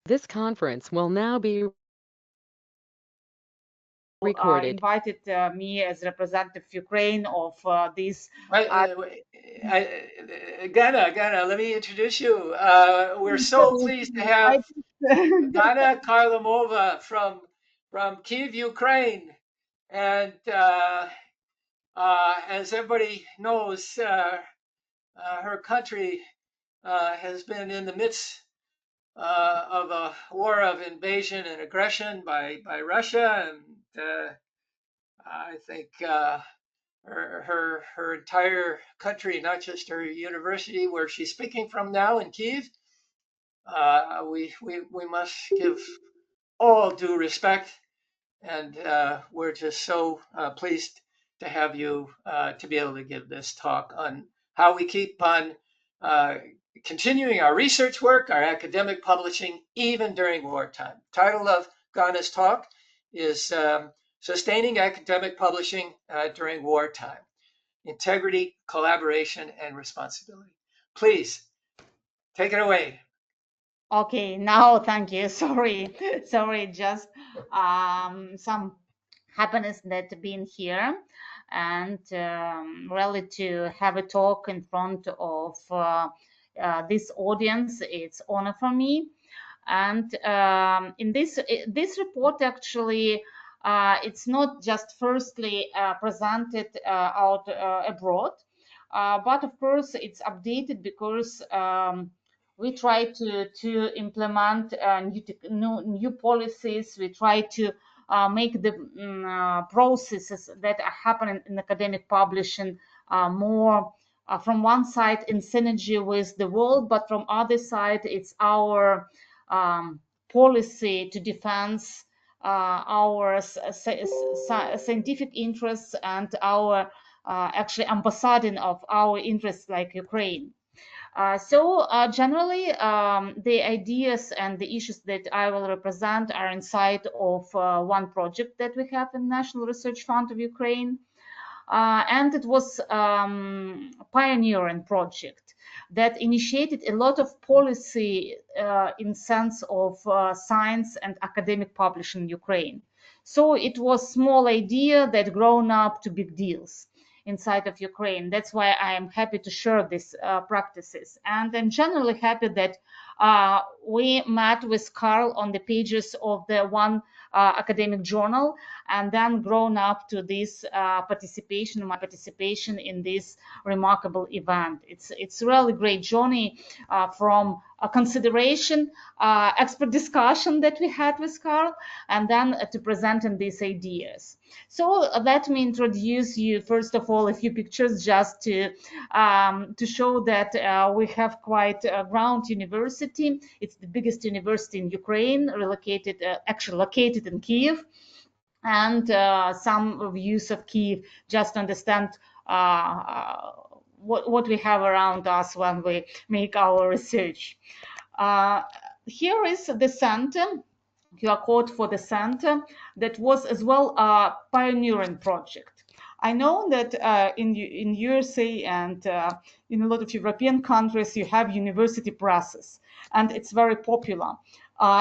This conference will now be recorded. Invited me as representative of Ukraine of this. Ganna, let me introduce you. We're so So pleased to have Ganna Kharlamova from Kyiv, Ukraine. And as everybody knows, her country has been in the midst of a war of invasion and aggression by Russia, and I think her entire country, not just her university where she's speaking from now in Kyiv, we must give all due respect, and we're just so pleased to have you to be able to give this talk on how we keep on continuing our research work, our academic publishing, even during wartime. Title of Ganna's talk is Sustaining Academic Publishing During Wartime: Integrity, Collaboration, and Responsibility. Please, take it away. Okay, now thank you. Sorry, just some happiness that being here and really to have a talk in front of this audience. It's honor for me. And in this report, actually, it's not just firstly presented out abroad, but of course it's updated because we try to implement new policies. We try to make the processes that are happening in academic publishing more from one side in synergy with the world, but from other side it's our policy to defense our scientific interests and our actually ambassading of our interests like Ukraine. Generally, the ideas and the issues that I will represent are inside of one project that we have in National Research Fund of Ukraine. And it was pioneering project that initiated a lot of policy in sense of science and academic publishing in Ukraine. So it was small idea that grown up to big deals inside of Ukraine. That's why I am happy to share these practices. And I'm generally happy that we met with Carl on the pages of the one academic journal, and then grown up to this my participation in this remarkable event. It's really great journey from a consideration, expert discussion that we had with Carl, and then to presenting these ideas. So let me introduce you first of all a few pictures just to show that we have quite a ground university. It's the biggest university in Ukraine, actually located in Kyiv, and some views of Kyiv just to understand what we have around us when we make our research. Here is the center. QR code for the center that was as well a pioneering project. I know that in USA and in a lot of European countries you have university presses, and it's very popular.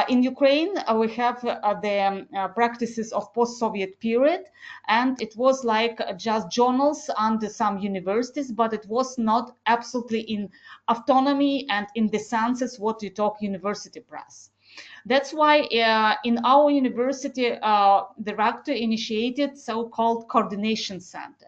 In Ukraine, we have the practices of post-Soviet period, and it was like just journals under some universities, but it was not absolutely in autonomy and in the senses what you talk university press. That's why in our university, the rector initiated so-called coordination center.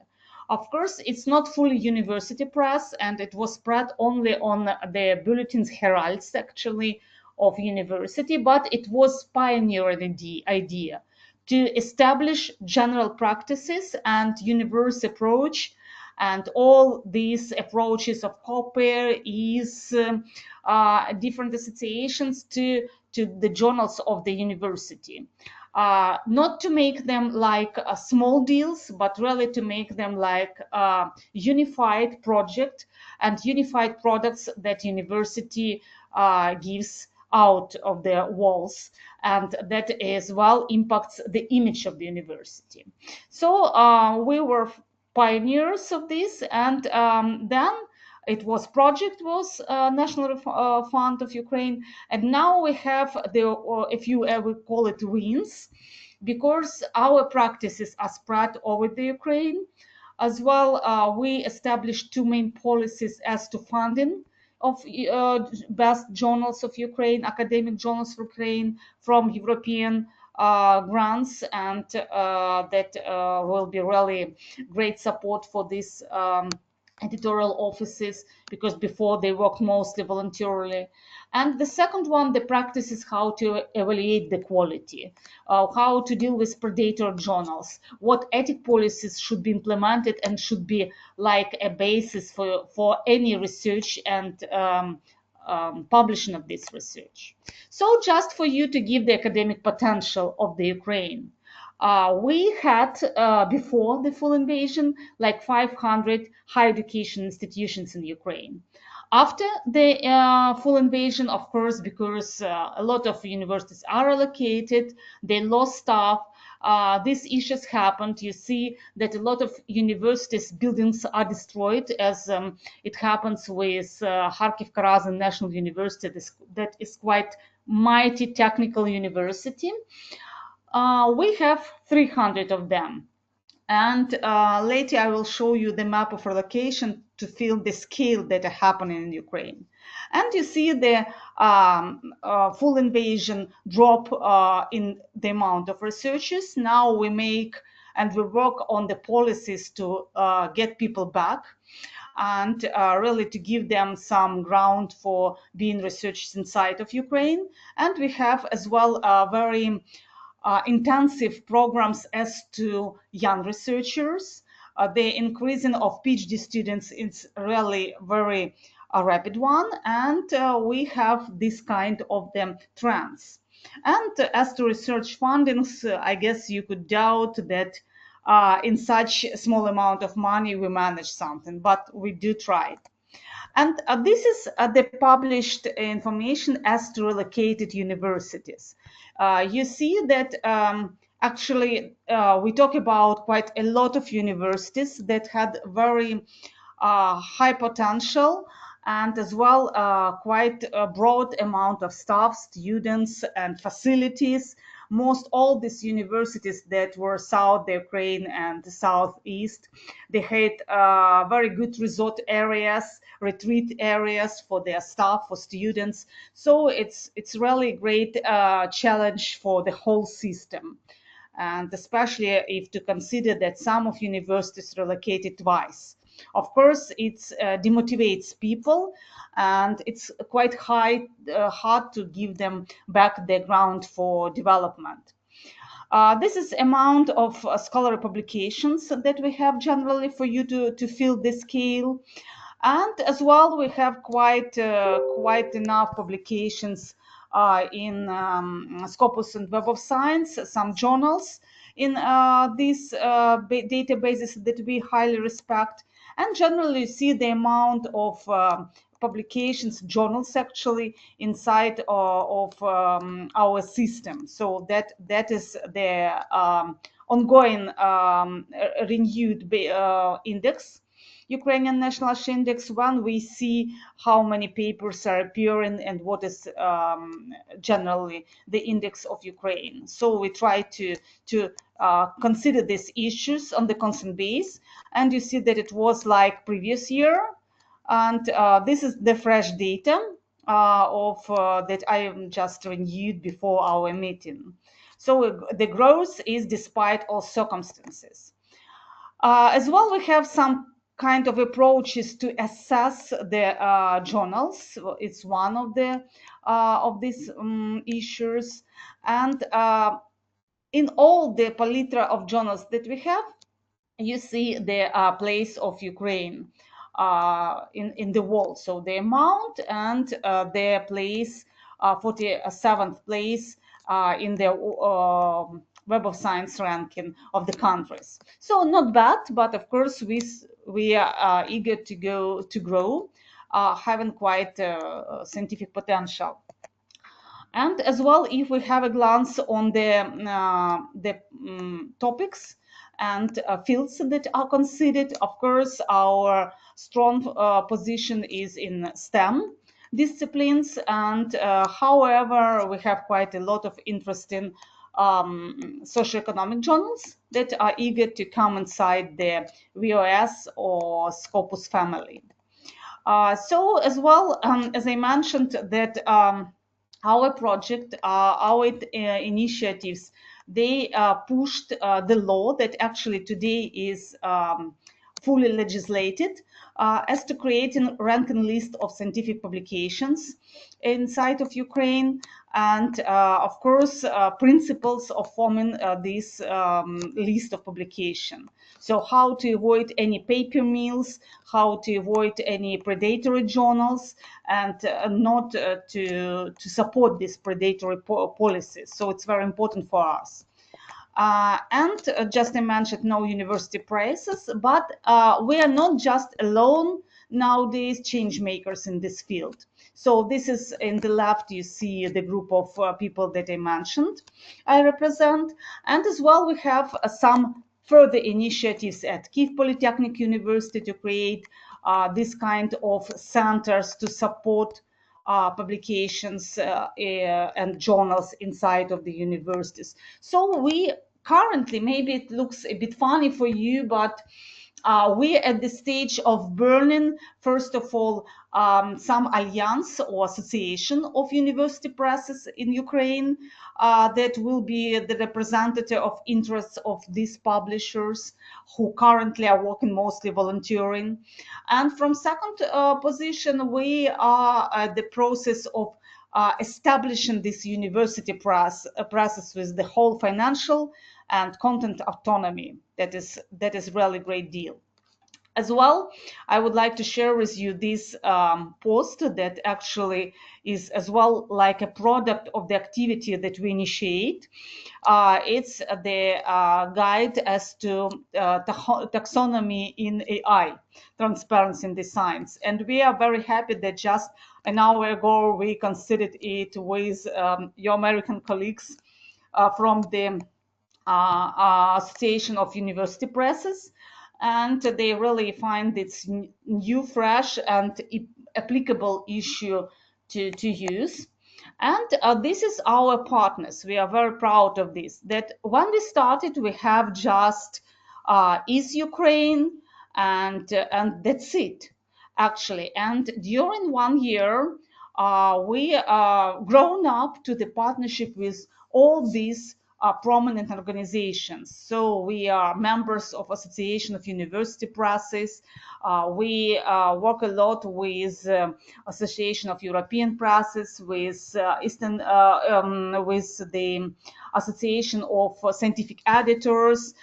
Of course, it's not fully university press, and it was spread only on the bulletins heralds, actually, of university, but it was pioneering the idea to establish general practices and universe approach, and all these approaches of copy is different associations to the journals of the university. Not to make them like small deals, but really to make them like unified project and unified products that university gives out of the walls, and that as well impacts the image of the university. So we were pioneers of this, and then It was project was National Fund of Ukraine, and now we have the, if you ever call it, wins, because our practices are spread over the Ukraine. As well, we established two main policies as to funding of best journals of Ukraine, academic journals of Ukraine from European grants, and that will be really great support for this. Editorial offices, because before they worked mostly voluntarily. And the second one, the practice, is how to evaluate the quality, how to deal with predator journals, what ethic policies should be implemented and should be like a basis for any research and publishing of this research. So just for you to give the academic potential of the Ukraine, we had, before the full invasion, like 500 higher education institutions in Ukraine. After the full invasion, of course, because a lot of universities are allocated, they lost staff, these issues happened. You see that a lot of universities' buildings are destroyed, as it happens with Kharkiv Karazin National University, that is quite mighty technical university. We have 300 of them. And later I will show you the map of relocation to feel the scale that are happening in Ukraine. And you see the full invasion drop in the amount of researchers. Now we make and we work on the policies to get people back, and really to give them some ground for being researchers inside of Ukraine. And we have as well very intensive programs as to young researchers. The increasing of PhD students is really very rapid one, and we have this kind of the trends. And as to research fundings, I guess you could doubt that in such a small amount of money we manage something, but we do try. And this is the published information as to relocated universities. You see that actually we talk about quite a lot of universities that had very high potential, and as well quite a broad amount of staff, students, and facilities. Most all these universities that were south Ukraine and southeast, they had very good resort areas, retreat areas for their staff, for students. So it's really a great challenge for the whole system. And especially if to consider that some of universities relocated twice. Of course, it demotivates people, and it's quite hard to give them back the ground for development. This is amount of scholarly publications that we have generally for you to feel the scale. And as well, we have quite enough publications in Scopus and Web of Science, some journals in these databases that we highly respect. And generally, you see the amount of publications, journals actually inside of our system. So that is the ongoing renewed index, Ukrainian National Index, when we see how many papers are appearing and what is generally the index of Ukraine. So we try to consider these issues on the constant base, and you see that it was like previous year, and this is the fresh data of that I just renewed before our meeting. So the growth is despite all circumstances. As well, we have some kind of approaches to assess the journals. It's one of the of these issues, and in all the palette of journals that we have, you see the place of Ukraine in the world. So the amount and their place, 47th place in the Web of Science ranking of the countries. So not bad, but of course we are eager to grow, having quite scientific potential. And as well, if we have a glance on the topics and fields that are considered, of course, our strong position is in STEM disciplines, and however, we have quite a lot of interesting socioeconomic journals that are eager to come inside the VOS or Scopus family. So as well, as I mentioned, that our project, our initiatives, they pushed the law that actually today is fully legislated as to creating ranking list of scientific publications inside of Ukraine, and of course principles of forming this list of publication. So how to avoid any paper mills, how to avoid any predatory journals, and not to support these predatory policies. So it's very important for us. And just I mentioned no university prices, but we are not just alone nowadays change makers in this field. So this is in the left, you see the group of people that I mentioned I represent. And as well, we have some further initiatives at Kyiv Polytechnic University to create this kind of centers to support publications and journals inside of the universities. So we currently, maybe it looks a bit funny for you, but we're at the stage of burning, first of all, some alliance or association of university presses in Ukraine that will be the representative of interests of these publishers who currently are working mostly volunteering. And from second position, we are at the process of establishing this university process with the whole financial and content autonomy. That is really a great deal. As well, I would like to share with you this post that actually is as well like a product of the activity that we initiate. It's the guide as to taxonomy in AI, transparency in the science. And we are very happy that just an hour ago we considered it with your American colleagues from the Association of University Presses, and they really find it's new, fresh, and applicable issue to use. And this is our partners. We are very proud of this. That when we started, we have just is Ukraine, and that's it, actually. And during 1 year, we grown up to the partnership with all these prominent organizations. So we are members of Association of University Presses. We work a lot with Association of European Presses, with with the Association of Scientific Editors,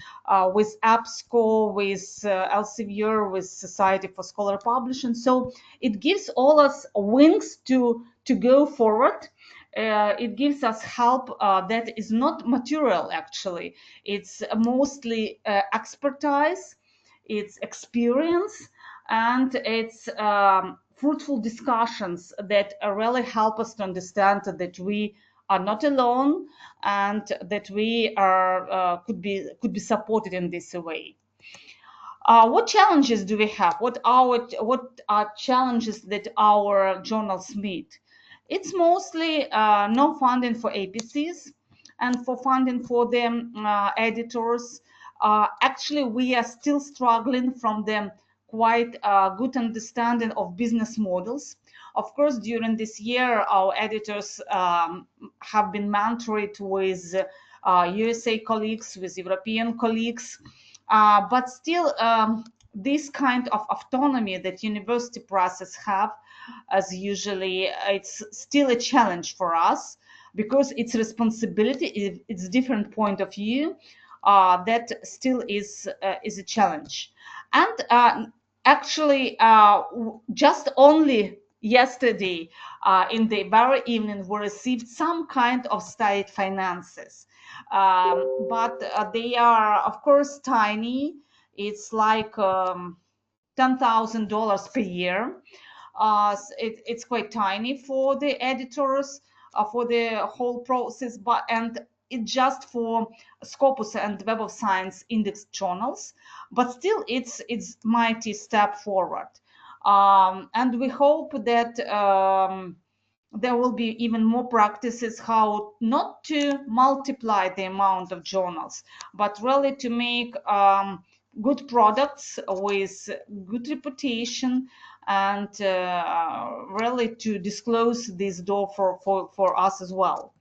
with APSCO, with Elsevier, with Society for Scholar Publishing. So it gives all us wings to go forward. It gives us help that is not material, actually. It's mostly expertise, it's experience, and it's fruitful discussions that really help us to understand that we are not alone and that we are could be supported in this way. What challenges do we have? What are challenges that our journals meet? It's mostly no funding for APCs and for funding for the editors. Actually, we are still struggling from the quite good understanding of business models. Of course, during this year, our editors have been mentored with USA colleagues, with European colleagues, but still this kind of autonomy that university presses have, as usually, it's still a challenge for us because it's responsibility, it's different point of view, that still is a challenge. And actually, just only yesterday, in the very evening, we received some kind of state finances, but they are, of course, tiny. It's like $10,000 per year. It's quite tiny for the editors, for the whole process, but and it's just for Scopus and Web of Science index journals, but still it's mighty step forward. And we hope that there will be even more practices how not to multiply the amount of journals, but really to make good products with good reputation, and really to disclose this door for us as well.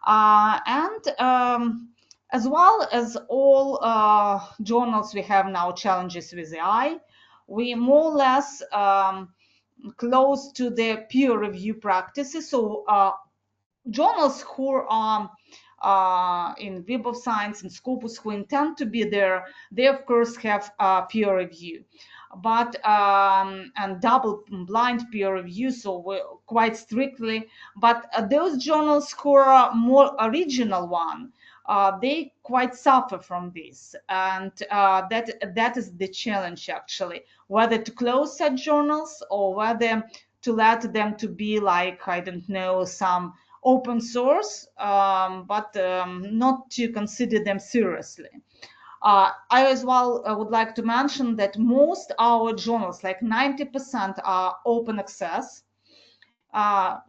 And as well as all journals, we have now challenges with AI. We more or less close to the peer review practices. So journals who are in Web of Science and Scopus who intend to be there, they of course have peer review, but and double blind peer review, so quite strictly. But those journals who are more original one, they quite suffer from this, and that is the challenge actually, whether to close such journals or whether to let them to be like, I don't know, some open source, but not to consider them seriously. I as well would like to mention that most our journals, like 90%, are open access.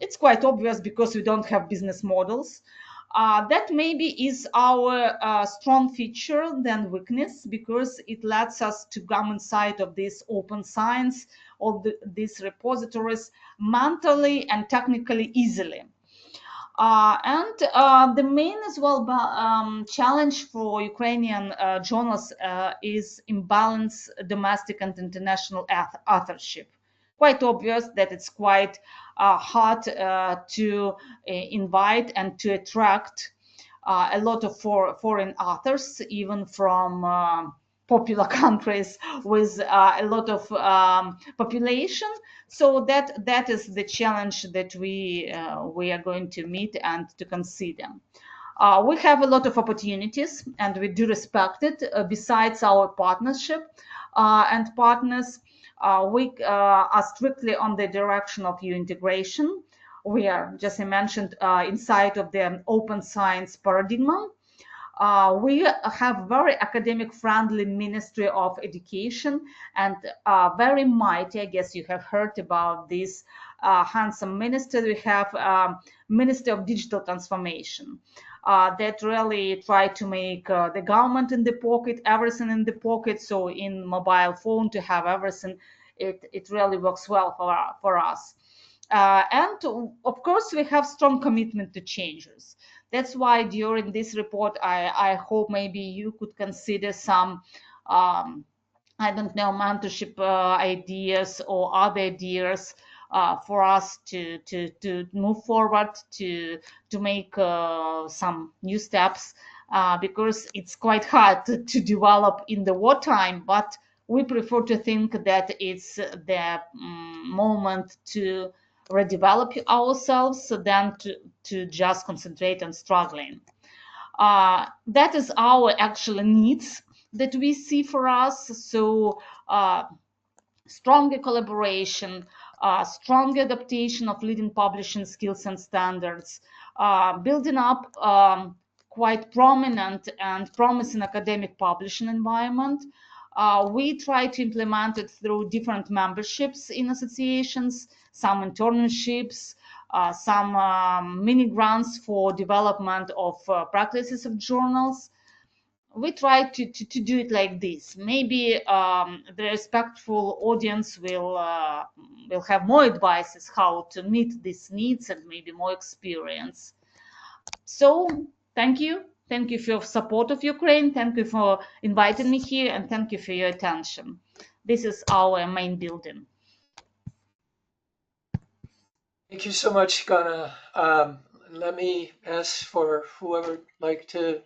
It's quite obvious because we don't have business models. That maybe is our strong feature than weakness, because it lets us to come inside of this open science, all these repositories, mentally and technically easily. And the main as well challenge for Ukrainian journals is imbalance domestic and international authorship. Quite obvious that it's quite hard to invite and to attract a lot of foreign authors, even from popular countries with a lot of population. So that is the challenge that we are going to meet and to consider. We have a lot of opportunities, and we do respect it. Besides our partnership and partners, we are strictly on the direction of EU integration. We are, just I mentioned, inside of the open science paradigm. We have very academic friendly Ministry of Education, and very mighty, I guess you have heard about this handsome minister. We have Ministry of Digital Transformation that really try to make the government in the pocket, everything in the pocket. So in mobile phone to have everything, it really works well for us. And of course, we have strong commitment to changes. That's why during this report, I hope maybe you could consider some, I don't know, mentorship ideas or other ideas for us to move forward, to make some new steps, because it's quite hard to develop in the wartime, but we prefer to think that it's the moment to redevelop ourselves than to just concentrate on struggling. That is our actual needs that we see for us. So stronger collaboration, stronger adaptation of leading publishing skills and standards, building up quite prominent and promising academic publishing environment. We try to implement it through different memberships in associations, some internships, some mini grants for development of practices of journals. We try to do it like this. Maybe the respectful audience will have more advices how to meet these needs and maybe more experience. So thank you for your support of Ukraine, thank you for inviting me here, and thank you for your attention. This is our main building. Thank you so much, Ganna. Let me ask for whoever would like to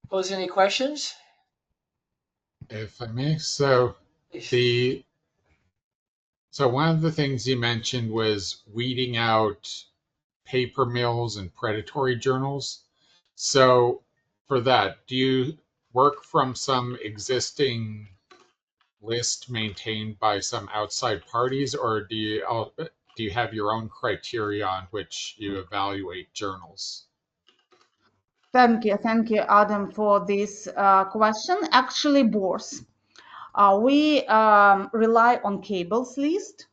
pose any questions. If I may, so Please. one of the things you mentioned was weeding out paper mills and predatory journals. So for that, do you work from some existing list maintained by some outside parties, or do you have your own criteria on which you evaluate journals? Thank you, Adam, for this question. Actually, both. We rely on cables list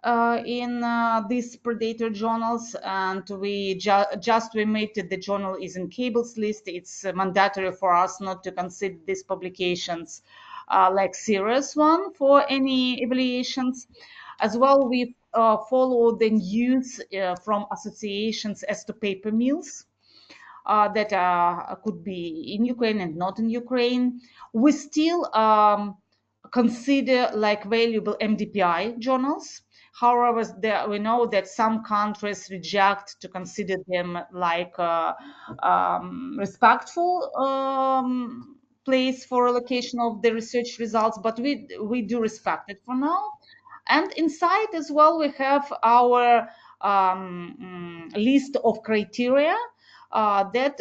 in these predator journals, and we just we made it, the journal is in cables list. It's mandatory for us not to consider these publications like serious one for any evaluations. As well, we follow the news from associations as to paper mills that could be in Ukraine and not in Ukraine. We still consider like valuable MDPI journals. However, we know that some countries reject to consider them like respectful place for allocation of the research results, but we do respect it for now. And inside as well, we have our list of criteria that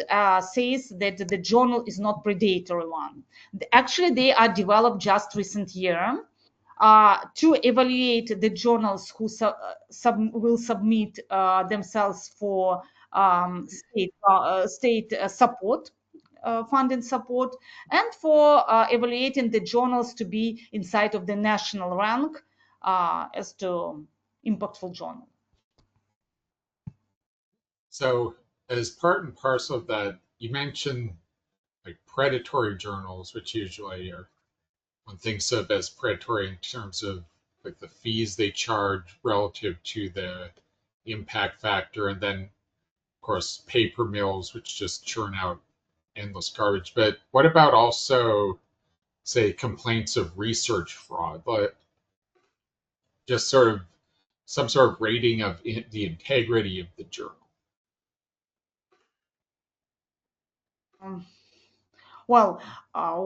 says that the journal is not predatory one. Actually, they are developed just recent year to evaluate the journals who will submit themselves for state support, funding support, and for evaluating the journals to be inside of the national rank as to impactful journal. So, as part and parcel of that, you mentioned like predatory journals, which usually are one thinks of as predatory in terms of like the fees they charge relative to the impact factor, and then of course paper mills, which just churn out endless garbage. But what about also, say, complaints of research fraud, but just sort of some sort of rating of the integrity of the journal? Well,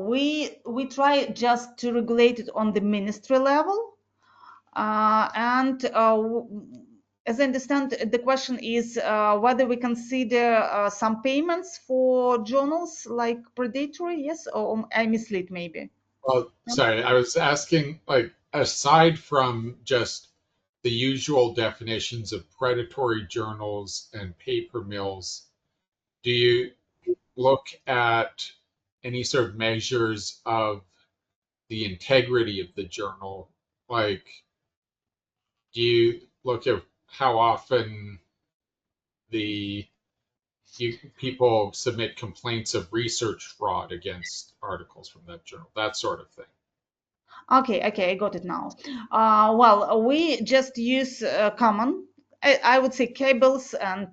we try just to regulate it on the ministry level, and as I understand, the question is whether we consider some payments for journals like predatory. Yes, or I mislead maybe. Well, sorry, I was asking, like, aside from just the usual definitions of predatory journals and paper mills, do you look at any sort of measures of the integrity of the journal? Like, do you look at how often the people submit complaints of research fraud against articles from that journal, that sort of thing? Okay, I got it now. Well, we just use common, I would say cables and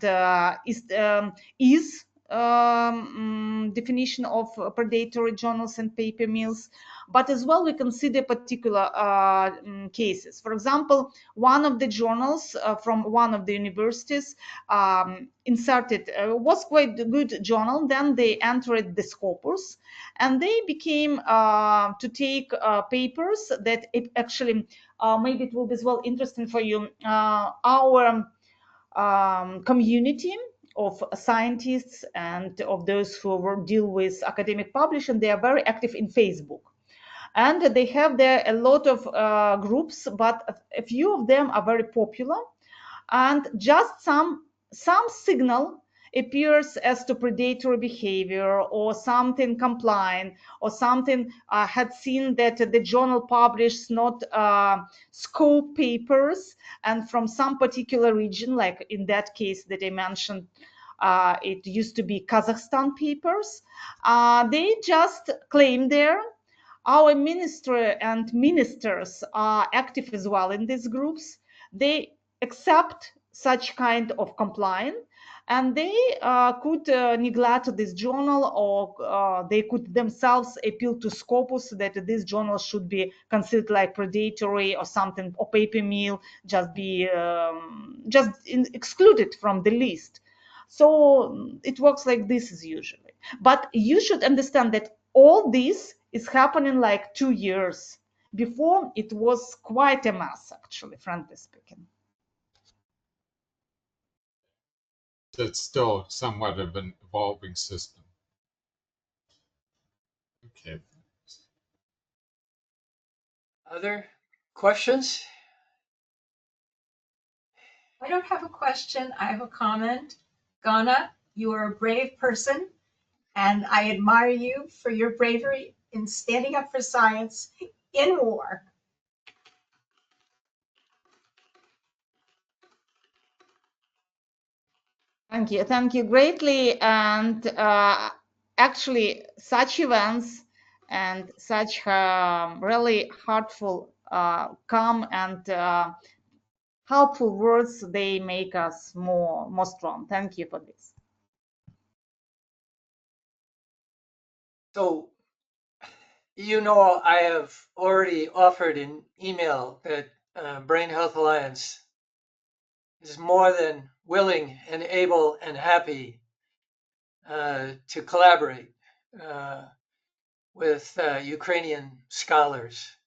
definition of predatory journals and paper mills, but as well we consider particular cases. For example, one of the journals from one of the universities inserted was quite a good journal. Then they entered the Scopus, and they became to take papers that it actually maybe it will be as well interesting for you. Our community of scientists and of those who deal with academic publishing, they are very active in Facebook, and they have there a lot of groups, but a few of them are very popular, and just some signal appears as to predatory behavior or something compliant or something had seen that the journal published not scope papers and from some particular region, like in that case that I mentioned, it used to be Kazakhstan papers. They just claim there. Our ministry and ministers are active as well in these groups. They accept such kind of compliance, and they could neglect this journal, or they could themselves appeal to Scopus that this journal should be considered like predatory or something, or paper mill, just be excluded from the list. So it works like this is usually. But you should understand that all this is happening like 2 years. Before, it was quite a mess, actually, frankly speaking. So it's still somewhat of an evolving system. Okay. Other questions? I don't have a question. I have a comment. Ganna, you are a brave person, and I admire you for your bravery in standing up for science in war. Thank you greatly. And actually, such events and such really heartful, calm, and helpful words, they make us more strong. Thank you for this. So, you know, I have already offered an email that Brain Health Alliance is more than willing and able and happy to collaborate with Ukrainian scholars.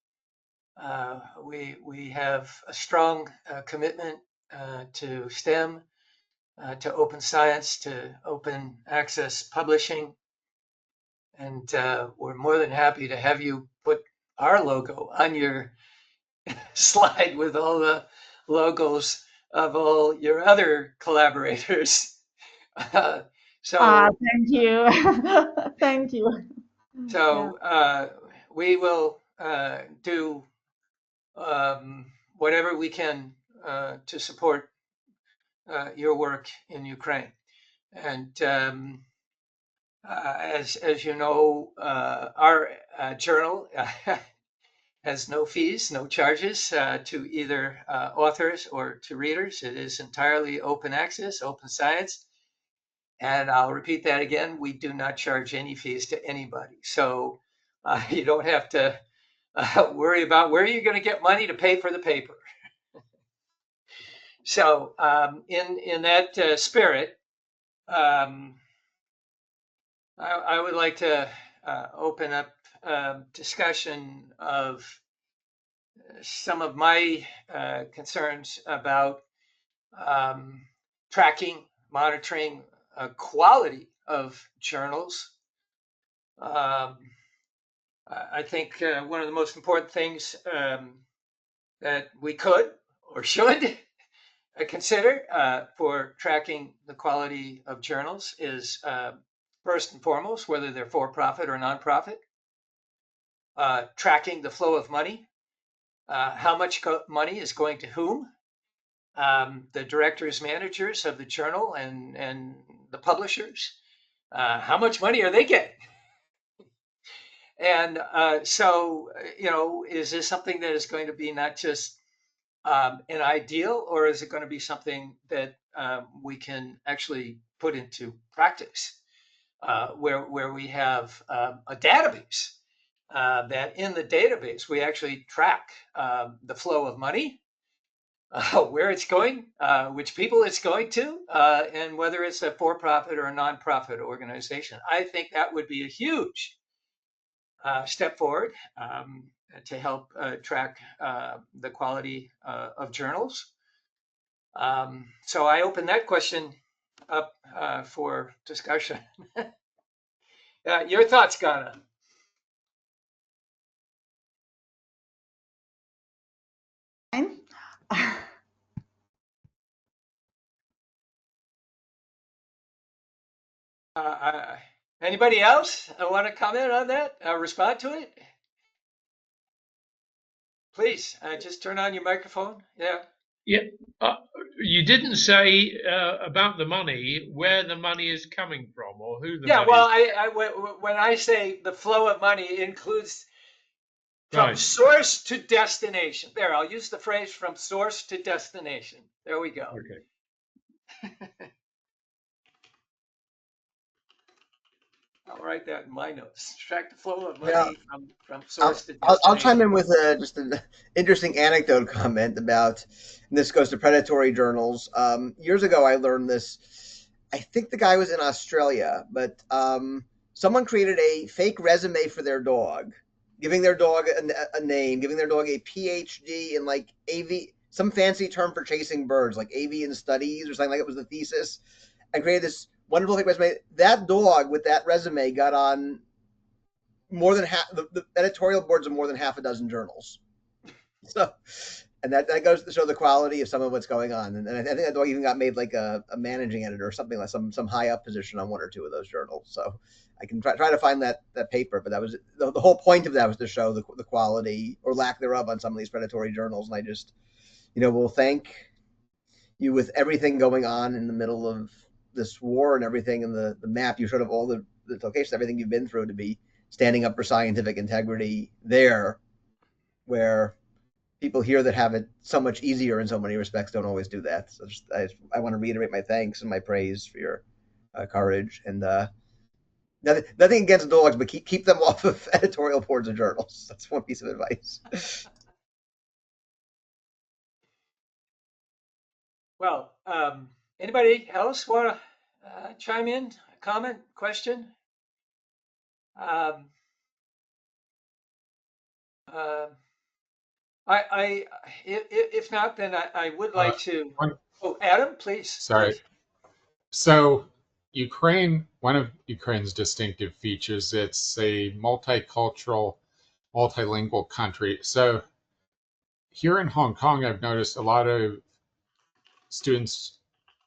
We have a strong commitment to STEM, to open science, to open access publishing, and we're more than happy to have you put our logo on your slide with all the logos of all your other collaborators. Thank you. Thank you. So we will do whatever we can to support your work in Ukraine. And as you know, our journal has no fees, no charges to either authors or to readers. It is entirely open access, open science. And I'll repeat that again, we do not charge any fees to anybody. So you don't have to worry about where you're going to get money to pay for the paper. So in that spirit, I would like to open up discussion of some of my concerns about tracking, monitoring quality of journals. I think one of the most important things that we could or should consider for tracking the quality of journals is first and foremost, whether they're for-profit or nonprofit, tracking the flow of money, how much money is going to whom, the directors, managers of the journal and the publishers, how much money are they getting? And so, you know, is this something that is going to be not just an ideal, or is it going to be something that we can actually put into practice, where we have a database that in the database we actually track the flow of money, where it's going, which people it's going to, and whether it's a for-profit or a nonprofit organization. I think that would be a huge step forward to help track the quality of journals. So I open that question up for discussion. Your thoughts, Ganna? Anybody else want to comment on that? Respond to it? Please, just turn on your microphone. Yeah. Yeah. You didn't say about the money, where the money is coming from or who the money Well, is. when I say the flow of money, it includes from Right. source to destination. There, I'll use the phrase from source to destination. There we go. Okay. I'll write that in my notes. Track the flow of money from source to I'll chime destination. in with just an interesting anecdote comment about, and this goes to predatory journals. Years ago, I learned this. I think the guy was in Australia, but someone created a fake resume for their dog, giving their dog a name, giving their dog a PhD in like AV, some fancy term for chasing birds, like avian studies or something like it was the thesis, and created this wonderful fake resume. That dog with that resume got on more than half the editorial boards of more than half a dozen journals. So And that goes to show the quality of some of what's going on. And I think that dog even got made like a managing editor or something, like some high up position on one or two of those journals. So I can try to find that paper, but that was the whole point of that, was to show the quality or lack thereof on some of these predatory journals. And I just, will thank you with everything going on in the middle of this war and everything, and the map you showed of all the locations, everything you've been through, to be standing up for scientific integrity there, where people here that have it so much easier in so many respects don't always do that. So I want to reiterate my thanks and my praise for your courage, and nothing against dogs, but keep them off of editorial boards of journals. That's one piece of advice. Well, anybody else want to chime in? Comment, question? If not, then I would like to. Oh, Adam, please. Sorry. Please. So Ukraine, one of Ukraine's distinctive features, it's a multicultural, multilingual country. So here in Hong Kong, I've noticed a lot of students,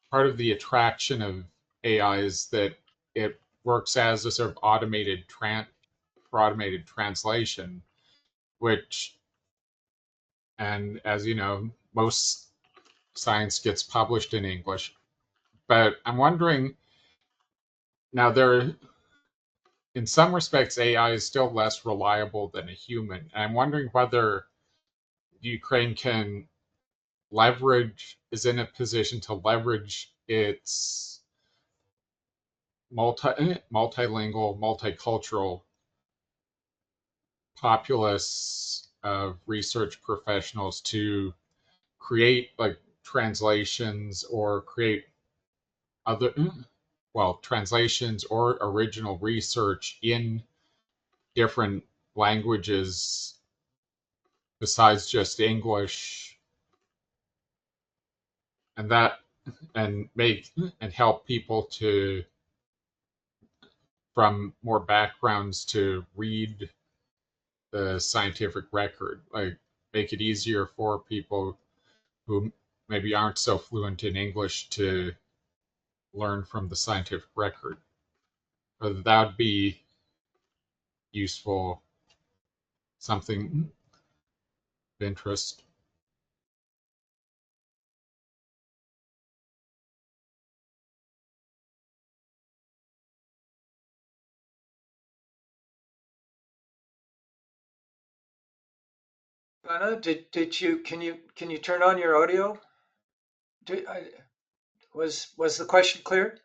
part of the attraction of AI is that it works as a sort of automated translation, which, and as you know, most science gets published in English. But I'm wondering, now in some respects, AI is still less reliable than a human. And I'm wondering whether Ukraine is in a position to leverage its multilingual, multicultural populace of research professionals to create like translations or create other, translations or original research in different languages besides just English, and help people from more backgrounds to read the scientific record, like make it easier for people who maybe aren't so fluent in English to learn from the scientific record. Whether that would be useful, something of interest. Anna, can you turn on your audio? Was the question clear?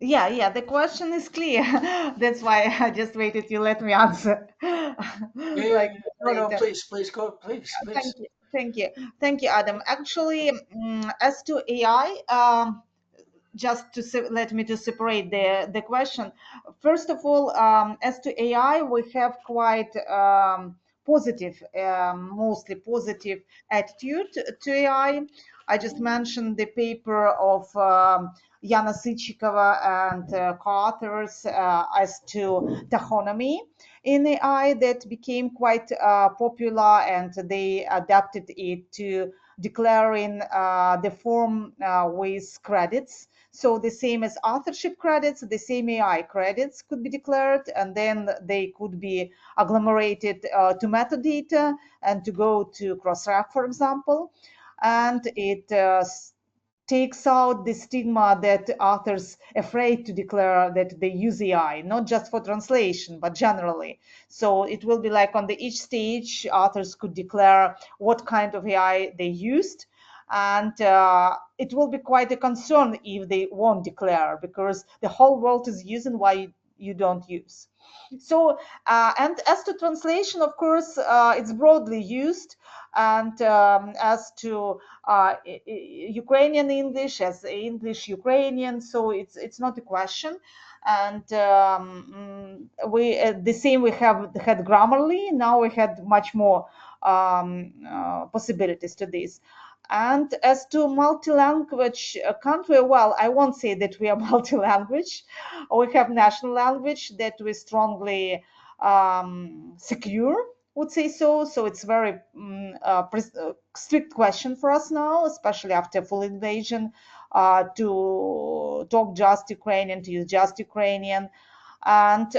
Yeah, the question is clear. That's why I just waited you let me answer. Yeah. No, please go, please. Thank you, Adam. Actually, as to AI, just to let me to separate the question. First of all, as to AI, we have quite positive, mostly positive attitude to AI. I just mentioned the paper of Yana Sychikova and co-authors as to taxonomy in AI that became quite popular, and they adapted it to declaring the form with credits. So the same as authorship credits, the same AI credits could be declared, and then they could be agglomerated to metadata and to go to Crossref, for example. And it takes out the stigma that authors afraid to declare that they use AI, not just for translation, but generally. So it will be like on each stage, authors could declare what kind of AI they used. And it will be quite a concern if they won't declare, because the whole world is using why you don't use. So, and as to translation, of course, it's broadly used. And as to Ukrainian English, as English Ukrainian, so it's not a question. And we the same we have had Grammarly. Now we had much more possibilities to this. And as to multi-language country, well, I won't say that we are multi-language. We have national language that we strongly secure would say so. So it's very strict question for us now, especially after full invasion, to talk just Ukrainian, to use just Ukrainian. And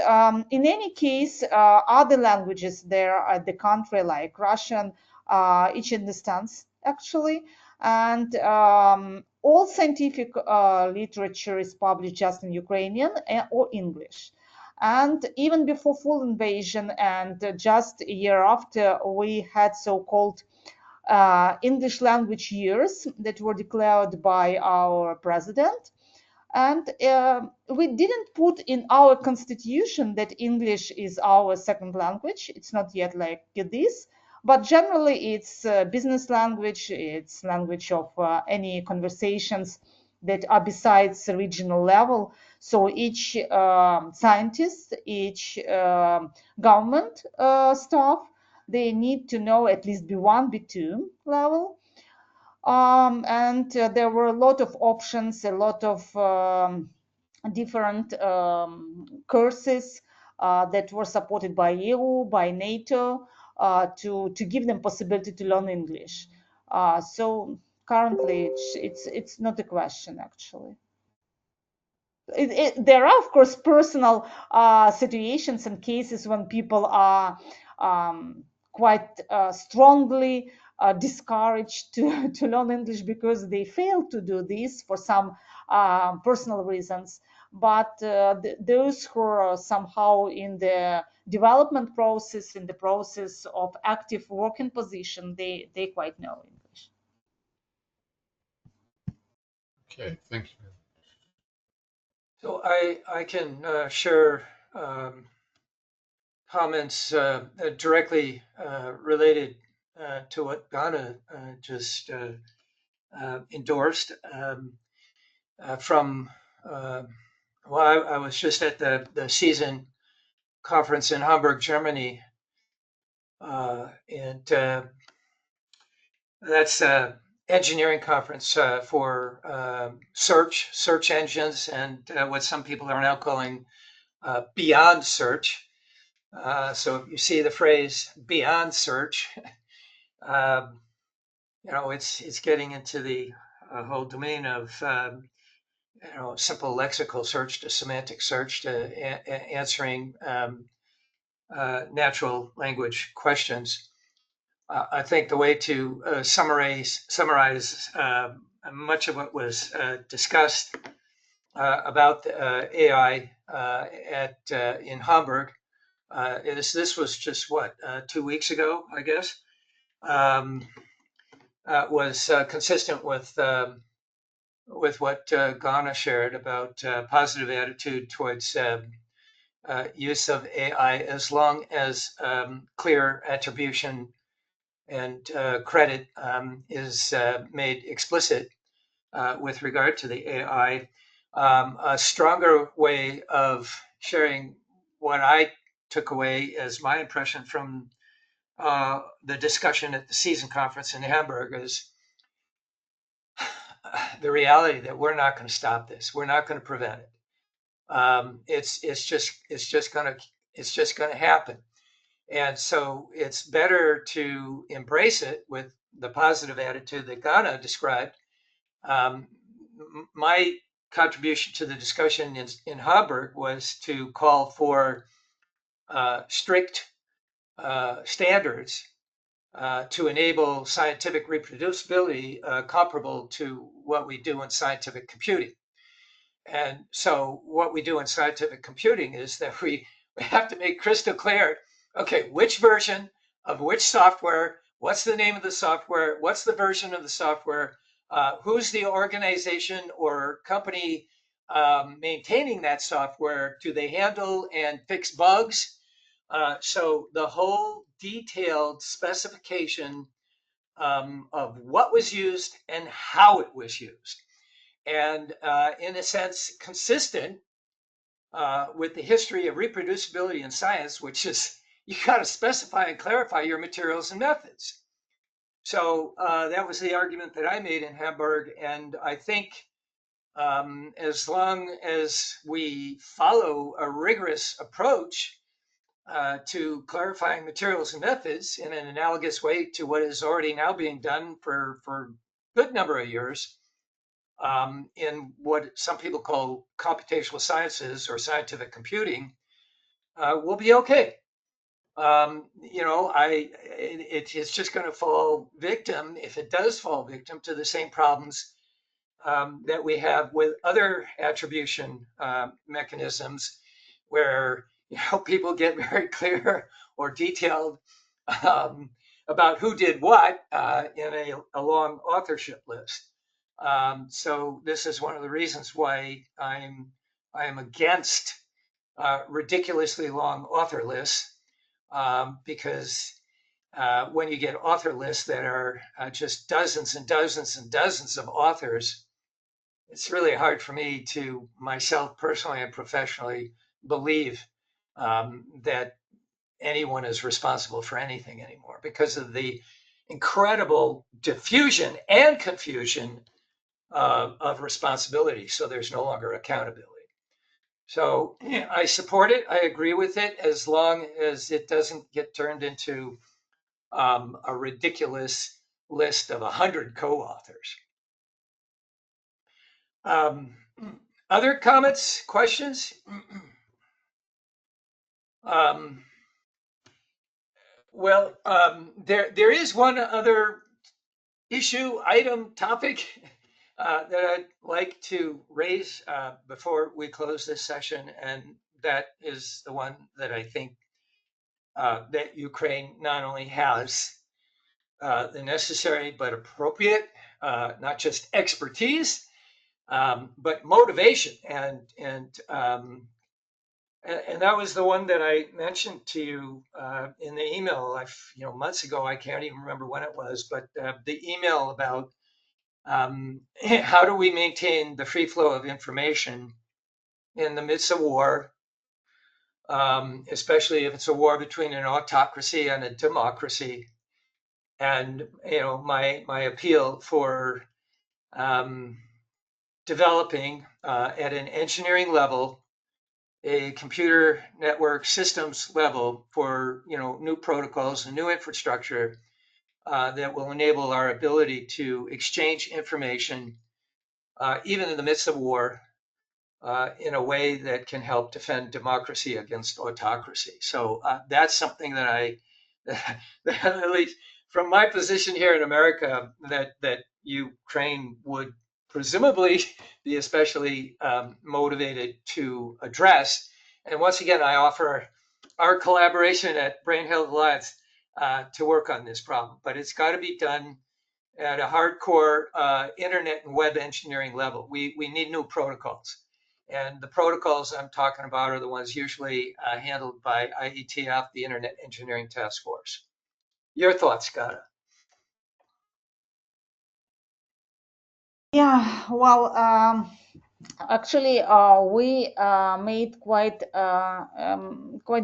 in any case, other languages there at the country, like Russian, each understands actually. And all scientific literature is published just in Ukrainian or English. And even before full invasion and just a year after, we had so-called English language years that were declared by our president. And we didn't put in our constitution that English is our second language. It's not yet like this, but generally it's business language. It's language of any conversations that are besides the regional level. So each scientist, each government staff, they need to know at least B1, B2 level. And there were a lot of options, a lot of different courses that were supported by EU, by NATO, to give them possibility to learn English. So currently, it's not a question actually. There are, of course, personal situations and cases when people are quite strongly discouraged to learn English because they fail to do this for some personal reasons. But those who are somehow in the development process, in the process of active working position, they quite know English. Okay, thank you. So I can share comments directly related to what Ganna just endorsed from. Well, I was just at the season conference in Hamburg, Germany, and that's engineering conference for search engines and what some people are now calling beyond search. So if you see the phrase beyond search, it's getting into the whole domain of simple lexical search to semantic search to answering natural language questions. I think the way to summarize much of what was discussed about AI in Hamburg this was just what 2 weeks ago, I guess, was consistent with what Ghana shared about positive attitude towards use of AI as long as clear attribution and credit is made explicit with regard to the AI. A stronger way of sharing what I took away as my impression from the discussion at the season conference in Hamburg is the reality that we're not going to stop this. We're not going to prevent it. It's just going to happen. And so it's better to embrace it with the positive attitude that Ghana described. My contribution to the discussion in Hamburg was to call for strict standards to enable scientific reproducibility comparable to what we do in scientific computing. And so what we do in scientific computing is that we have to make crystal clear, okay, which version of which software, what's the name of the software, what's the version of the software, who's the organization or company maintaining that software, do they handle and fix bugs? So the whole detailed specification of what was used and how it was used. And in a sense, consistent with the history of reproducibility in science, which is you got to specify and clarify your materials and methods. So that was the argument that I made in Hamburg. And I think as long as we follow a rigorous approach to clarifying materials and methods in an analogous way to what is already now being done for a good number of years in what some people call computational sciences or scientific computing, will be okay. It's just going to fall victim, if it does fall victim, to the same problems that we have with other attribution mechanisms, where people get very clear or detailed um, about who did what in a long authorship list. So this is one of the reasons why I am against ridiculously long author lists, because when you get author lists that are just dozens and dozens and dozens of authors, it's really hard for me to myself personally and professionally believe that anyone is responsible for anything anymore, because of the incredible diffusion and confusion of responsibility. So there's no longer accountability. So I support it. I agree with it, as long as it doesn't get turned into a ridiculous list of 100 co-authors. Other comments, questions? There is one other issue, item, topic that I'd like to raise before we close this session, and that is the one that I think that Ukraine not only has the necessary but appropriate, not just expertise, but motivation, and that was the one that I mentioned to you in the email, months ago. I can't even remember when it was, but the email about how do we maintain the free flow of information in the midst of war, especially if it's a war between an autocracy and a democracy. And my appeal for developing at an engineering level, a computer network systems level, for new protocols and new infrastructure that will enable our ability to exchange information even in the midst of war in a way that can help defend democracy against autocracy. So that's something that that at least from my position here in America, that Ukraine would presumably be especially motivated to address. And once again, I offer our collaboration at Brain Health Alliance to work on this problem, but it's got to be done at a hardcore internet and web engineering level. We need new protocols. And the protocols I'm talking about are the ones usually handled by IETF, the Internet Engineering Task Force. Your thoughts, Ganna? Yeah, well, actually, we made quite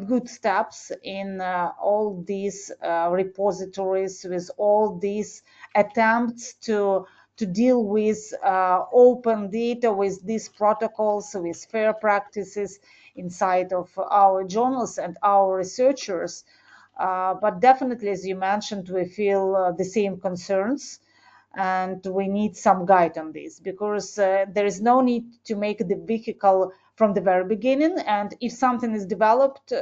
good steps in all these repositories, with all these attempts to deal with open data, with these protocols, with fair practices inside of our journals and our researchers. But definitely, as you mentioned, we feel the same concerns, and we need some guide on this, because there is no need to make the vehicle from the very beginning, and if something is developed,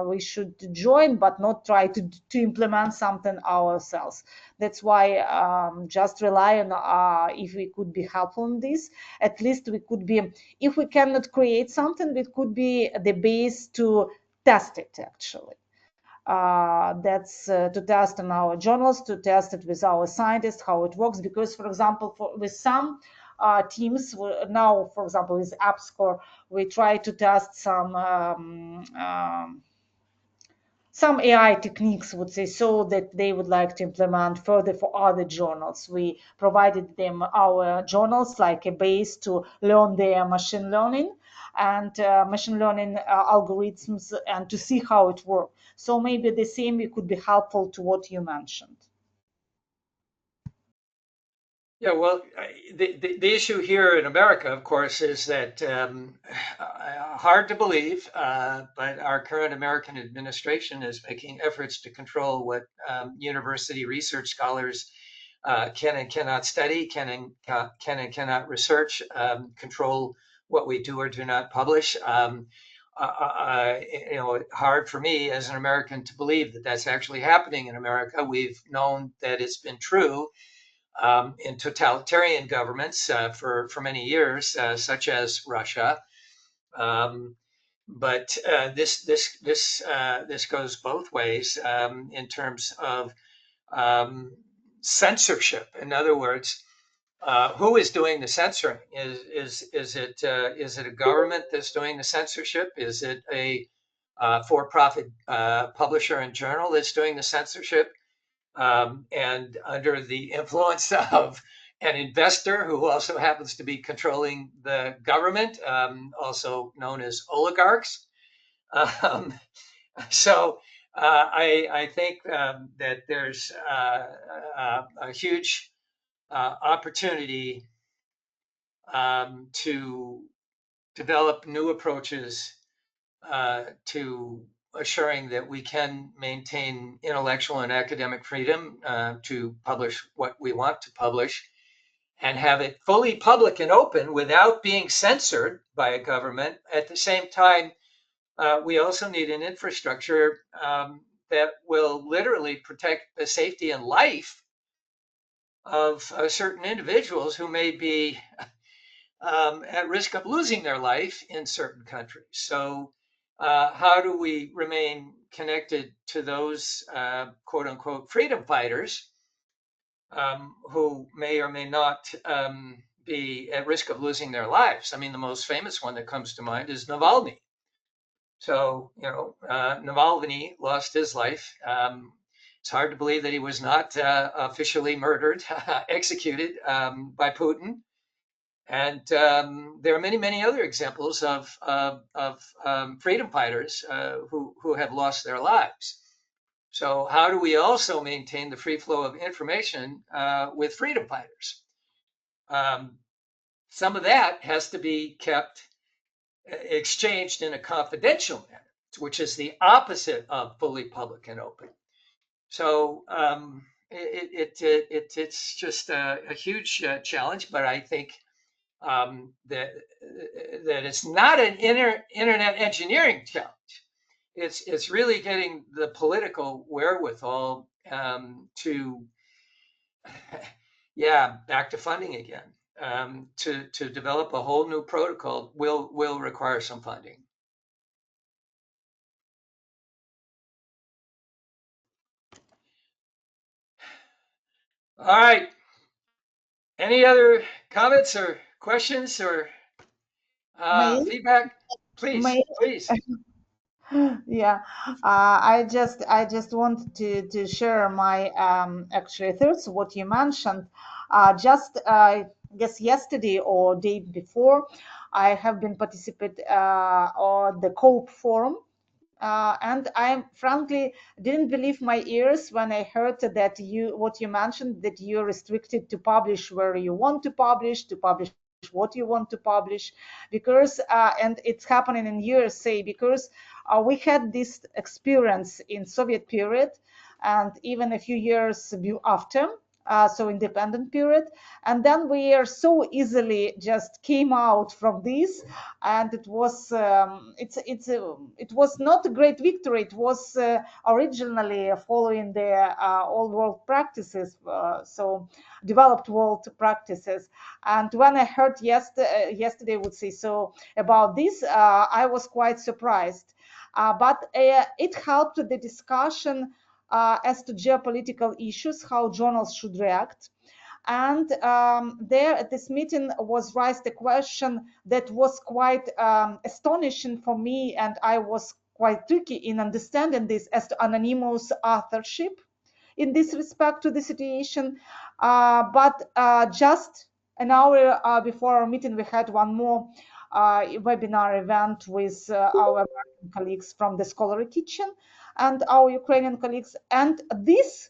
we should join, but not try to implement something ourselves. That's why just rely on if we could be helpful in this, at least we could be, if we cannot create something, it could be the base to test it, actually. That's to test in our journals, to test it with our scientists, how it works. Because, for example, with some teams now, for example, with AppScore, we try to test some AI techniques, would say, so that they would like to implement further for other journals. We provided them our journals like a base to learn their machine learning and machine learning algorithms, and to see how it works. So maybe the same could be helpful to what you mentioned. Yeah, well, the issue here in America, of course, is that hard to believe, but our current American administration is making efforts to control what university research scholars can and cannot study, can and cannot research, control what we do or do not publish. Hard for me as an American to believe that that's actually happening in America. We've known that it's been true in totalitarian governments for many years, such as Russia. Um, but this goes both ways in terms of censorship. In other words, who is doing the censoring? Is it a government that's doing the censorship? Is it a for-profit publisher and journal that's doing the censorship? And under the influence of an investor who also happens to be controlling the government, also known as oligarchs. Um, so I think that there's a huge opportunity to develop new approaches to assuring that we can maintain intellectual and academic freedom to publish what we want to publish and have it fully public and open without being censored by a government. At the same time, we also need an infrastructure that will literally protect the safety and life of certain individuals who may be at risk of losing their life in certain countries. So, how do we remain connected to those quote unquote freedom fighters who may or may not be at risk of losing their lives? I mean, the most famous one that comes to mind is Navalny. So, Navalny lost his life. It's hard to believe that he was not officially murdered, executed by Putin. And there are many, many other examples of freedom fighters who have lost their lives. So how do we also maintain the free flow of information with freedom fighters? Some of that has to be kept exchanged in a confidential manner, which is the opposite of fully public and open. So it's just a huge challenge, but I think that it's not an internet engineering challenge. It's really getting the political wherewithal to back to funding again. To develop a whole new protocol will require some funding. All right. Any other comments or questions or May feedback? Please, may please. Yeah, I just want to share my actually thoughts what you mentioned. Just guess yesterday or day before, I have been participate on the COPE forum. And I frankly didn't believe my ears when I heard that what you mentioned, that you're restricted to publish where you want to publish what you want to publish, because and it's happening in USA because we had this experience in Soviet period and even a few years after. So independent period, and then we are so easily just came out from this, and it was it was not a great victory. It was originally following the old world practices, so developed world practices. And when I heard yesterday would say so about this, I was quite surprised. But it helped the discussion as to geopolitical issues, how journals should react. And there at this meeting was raised a question that was quite astonishing for me, and I was quite tricky in understanding this as to anonymous authorship in this respect to the situation. But just an hour before our meeting, we had one more webinar event with our American colleagues from the Scholarly Kitchen and our Ukrainian colleagues. And this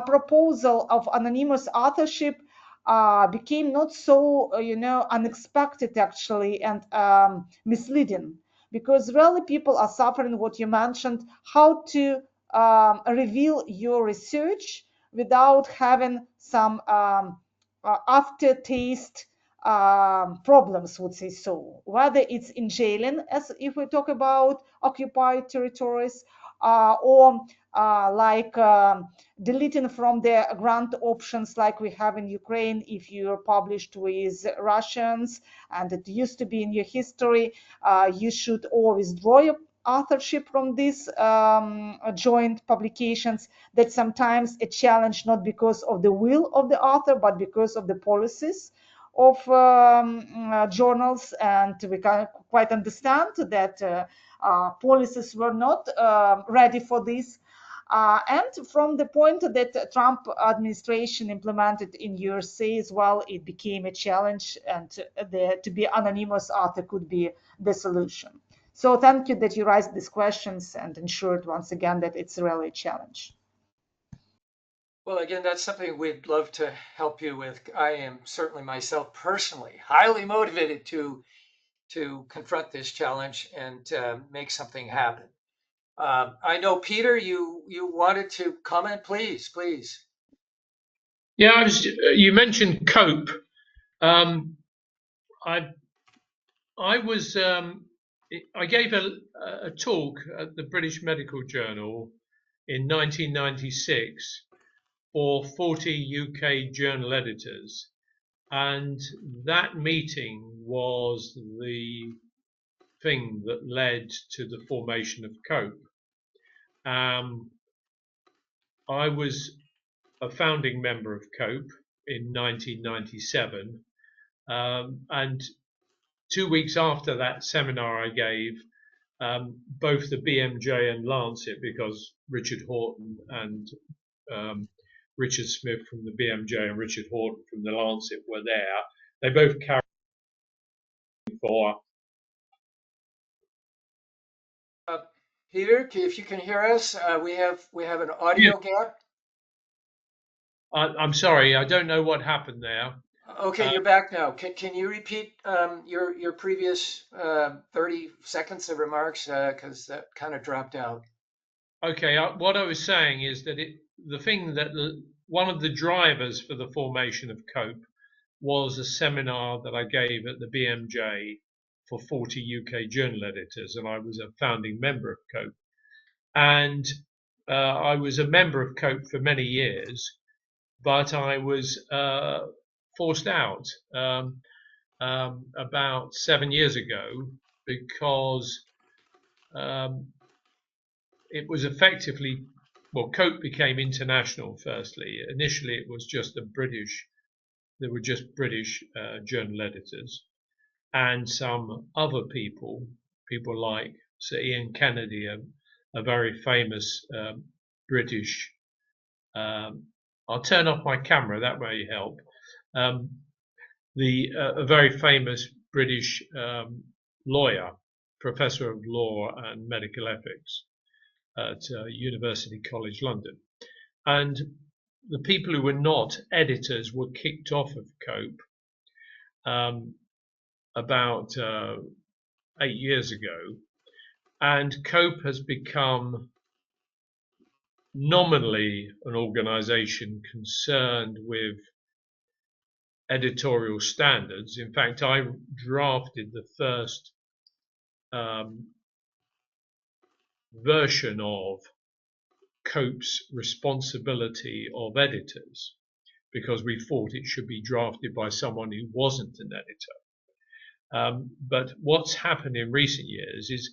proposal of anonymous authorship became not so, unexpected actually, and misleading, because really people are suffering what you mentioned, how to reveal your research without having some aftertaste problems, would say so, whether it's in jailing, as if we talk about occupied territories, or like deleting from the grant options like we have in Ukraine if you're published with Russians and it used to be in your history, you should or withdraw your authorship from these joint publications. That's sometimes a challenge, not because of the will of the author, but because of the policies of journals. And we can quite understand that policies were not ready for this. And from the point that Trump administration implemented in USA as well, it became a challenge, and to be anonymous author could be the solution. So thank you that you raised these questions and ensured once again that it's really a challenge. Well, again, that's something we'd love to help you with. I am certainly myself personally highly motivated to confront this challenge and make something happen. I know, Peter, you wanted to comment, please, please. Yeah, you mentioned COPE. I gave a talk at the British Medical Journal in 1996 for 40 UK journal editors, and that meeting was the thing that led to the formation of COPE. I was a founding member of COPE in 1997, and 2 weeks after that seminar I gave, both the BMJ and Lancet, because Richard Horton and Richard Smith from the BMJ and Richard Horton from the Lancet were there. They both carried for. Peter, if you can hear us, we have an audio gap. I'm sorry, I don't know what happened there. Okay, you're back now. Can you repeat your previous 30 seconds of remarks, because that kind of dropped out. Okay, what I was saying is that one of the drivers for the formation of COPE was a seminar that I gave at the BMJ for 40 UK journal editors, and I was a founding member of COPE. And I was a member of COPE for many years, but I was forced out about 7 years ago because it was effectively, well, COPE became international firstly. Initially, it was just there were just British journal editors, and some other people like Sir Ian Kennedy, a very famous British, I'll turn off my camera, that may help, a very famous British lawyer, professor of law and medical ethics at University College London. And the people who were not editors were kicked off of COPE about 8 years ago, and COPE has become nominally an organization concerned with editorial standards. In fact, I drafted the first version of COPE's responsibility of editors, because we thought it should be drafted by someone who wasn't an editor. But what's happened in recent years is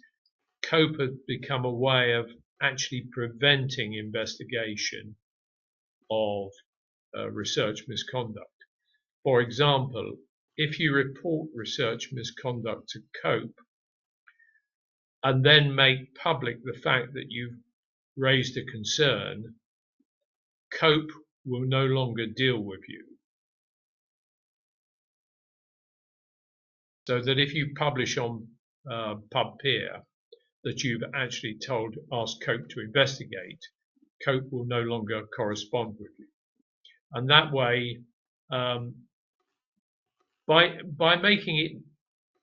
COPE has become a way of actually preventing investigation of research misconduct. For example, if you report research misconduct to COPE and then make public the fact that you've raised a concern, COPE will no longer deal with you. So that if you publish on PubPeer that you've actually asked COPE to investigate, COPE will no longer correspond with you. And that way, By making it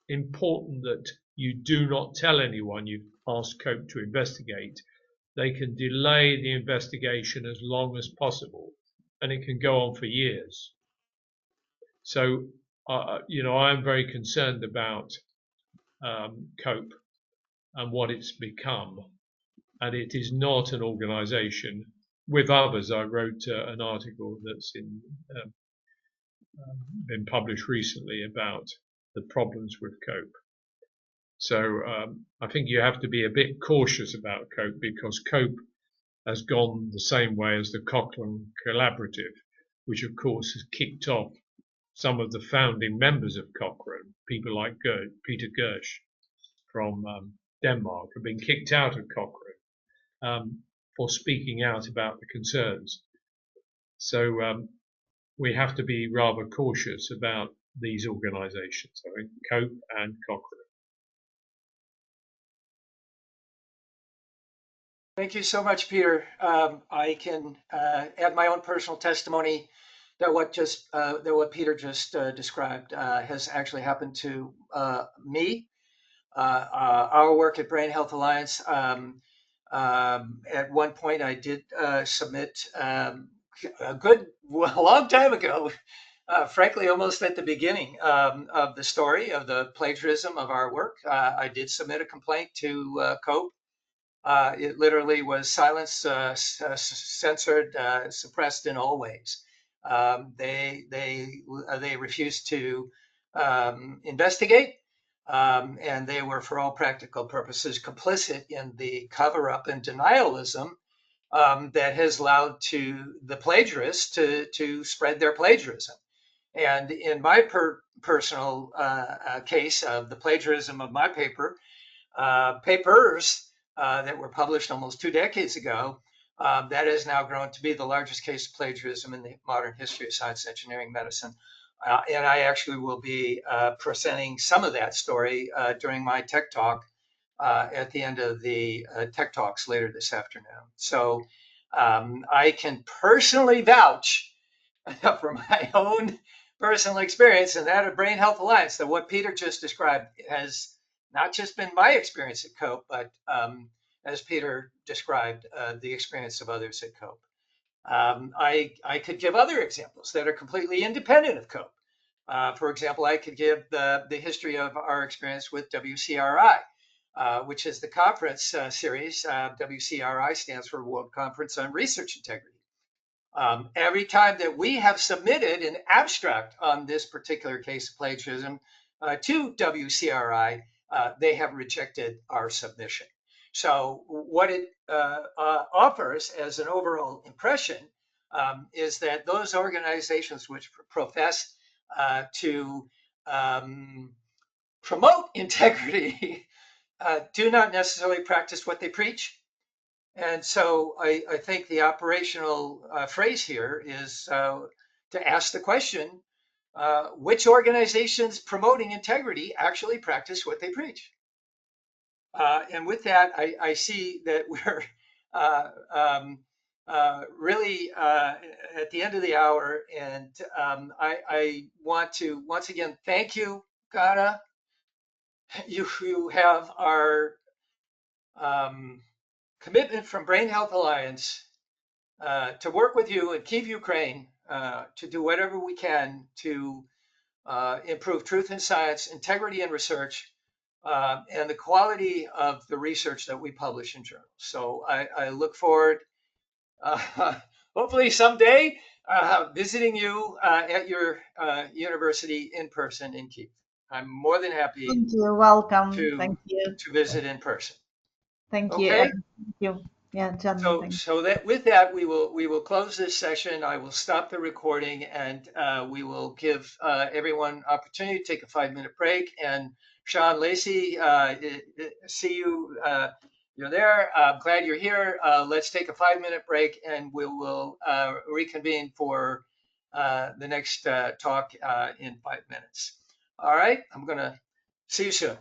important that you do not tell anyone you've asked COPE to investigate, they can delay the investigation as long as possible, and it can go on for years. So, you know, I am very concerned about COPE and what it's become, and it is not an organisation. With others, I wrote an article that's been published recently about the problems with COPE. So I think you have to be a bit cautious about COPE, because COPE has gone the same way as the Cochrane Collaborative, which of course has kicked off some of the founding members of Cochrane, people like Peter Gersh from Denmark, have been kicked out of Cochrane for speaking out about the concerns. So we have to be rather cautious about these organisations, I think, COPE and Cochrane. Thank you so much, Peter. I can add my own personal testimony that what Peter just described has actually happened to me. Our work at Brain Health Alliance. At one point, I did submit a long time ago. Frankly, almost at the beginning of the story of the plagiarism of our work, I did submit a complaint to COPE. It literally was silenced, censored, suppressed in all ways. They refused to investigate, and they were, for all practical purposes, complicit in the cover-up and denialism that has allowed to the plagiarists to spread their plagiarism. And in my personal case of the plagiarism of my papers that were published almost 2 decades ago, that has now grown to be the largest case of plagiarism in the modern history of science, engineering, medicine. And I actually will be presenting some of that story during my tech talk at the end of the tech talks later this afternoon. So I can personally vouch from my own personal experience and that of Brain Health Alliance that what Peter just described has not just been my experience at COPE, but as Peter described, the experience of others at COPE. I could give other examples that are completely independent of COPE. For example, I could give the history of our experience with WCRI, which is the conference series. WCRI stands for World Conference on Research Integrity. Every time that we have submitted an abstract on this particular case of plagiarism to WCRI, they have rejected our submission. So what it offers as an overall impression is that those organizations which profess to promote integrity do not necessarily practice what they preach. And so I think the operational phrase here is to ask the question, which organizations promoting integrity actually practice what they preach? And with that, I see that we're really at the end of the hour. And I want to once again thank you, Ganna. You have our commitment from Brain Health Alliance to work with you and Kyiv Ukraine to do whatever we can to improve truth in science, integrity in research, and the quality of the research that we publish in journals. So I look forward, hopefully someday, visiting you at your university in person in Kyiv. I'm more than happy Thank you. Welcome. Thank you. to visit in person. Thank you. Okay. Thank you. Yeah, John. So that with that we will close this session. I will stop the recording, and we will give everyone opportunity to take a 5-minute break. And Sean Lacey, see you. You're there. I'm glad you're here. Let's take a 5-minute break, and we will reconvene for the next talk in 5 minutes. All right. I'm gonna see you soon.